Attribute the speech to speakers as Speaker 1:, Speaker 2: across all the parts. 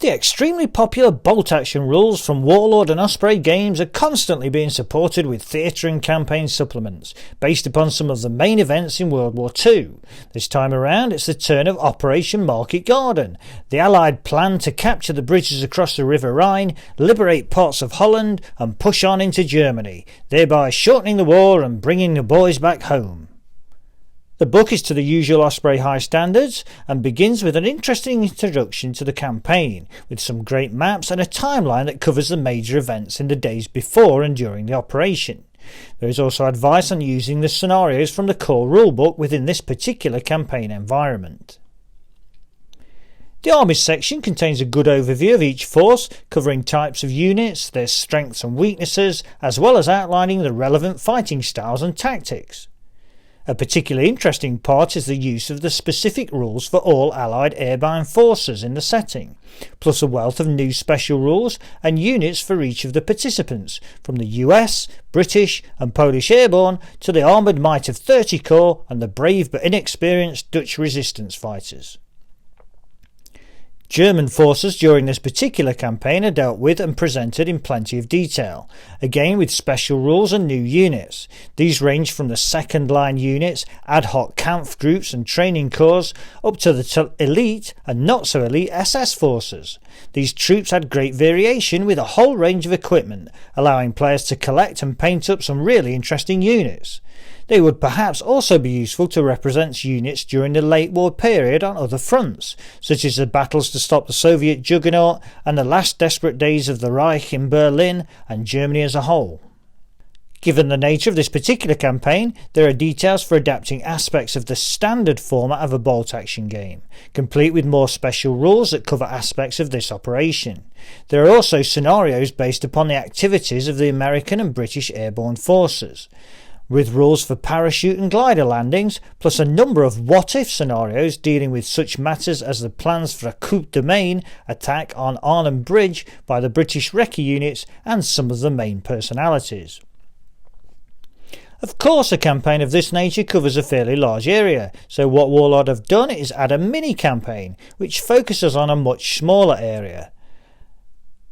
Speaker 1: The extremely popular bolt-action rules from Warlord and Osprey Games are constantly being supported with theatre and campaign supplements, based upon some of the main events in World War II. This time around it's the turn of Operation Market Garden, the Allied plan to capture the British across the River Rhine, liberate parts of Holland and push on into Germany, thereby shortening the war and bringing the boys back home. The book is to the usual Osprey high standards and begins with an interesting introduction to the campaign, with some great maps and a timeline that covers the major events in the days before and during the operation. There is also advice on using the scenarios from the core rulebook within this particular campaign environment. The Armies section contains a good overview of each force, covering types of units, their strengths and weaknesses, as well as outlining the relevant fighting styles and tactics. A particularly interesting part is the use of the specific rules for all Allied airborne forces in the setting, plus a wealth of new special rules and units for each of the participants, from the US, British and Polish airborne to the armoured might of 30 Corps and the brave but inexperienced Dutch resistance fighters. German forces during this particular campaign are dealt with and presented in plenty of detail, again with special rules and new units. These range from the second line units, ad hoc Kampf groups and training corps, up to the elite and not so elite SS forces. These troops had great variation with a whole range of equipment, allowing players to collect and paint up some really interesting units. They would perhaps also be useful to represent units during the late war period on other fronts, such as the battles to stop the Soviet juggernaut and the last desperate days of the Reich in Berlin and Germany as a whole. Given the nature of this particular campaign, there are details for adapting aspects of the standard format of a bolt-action game, complete with more special rules that cover aspects of this operation. There are also scenarios based upon the activities of the American and British airborne forces, with rules for parachute and glider landings, plus a number of what-if scenarios dealing with such matters as the plans for a coup de main attack on Arnhem Bridge by the British Recce units and some of the main personalities. Of course, a campaign of this nature covers a fairly large area, so what Warlord have done is add a mini-campaign, which focuses on a much smaller area.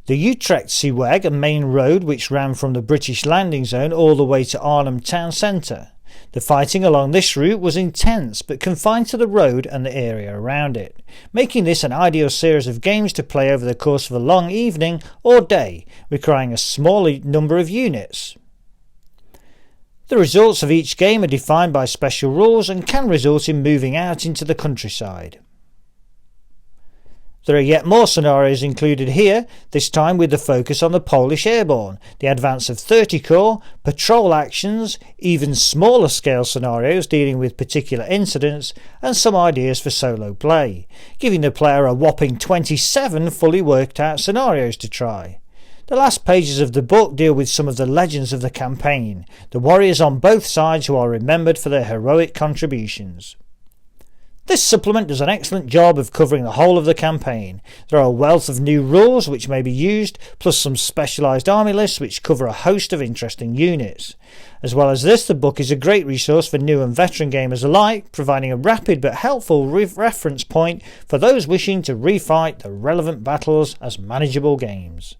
Speaker 1: The Utrechtseeweg, a main road which ran from the British landing zone all the way to Arnhem town centre. The fighting along this route was intense but confined to the road and the area around it, making this an ideal series of games to play over the course of a long evening or day, requiring a small number of units. The results of each game are defined by special rules and can result in moving out into the countryside. There are yet more scenarios included here, this time with the focus on the Polish airborne, the advance of 30 Corps, patrol actions, even smaller scale scenarios dealing with particular incidents, and some ideas for solo play, giving the player a whopping 27 fully worked out scenarios to try. The last pages of the book deal with some of the legends of the campaign, the warriors on both sides who are remembered for their heroic contributions. This supplement does an excellent job of covering the whole of the campaign. There are a wealth of new rules which may be used, plus some specialised army lists which cover a host of interesting units. As well as this, the book is a great resource for new and veteran gamers alike, providing a rapid but helpful reference point for those wishing to refight the relevant battles as manageable games.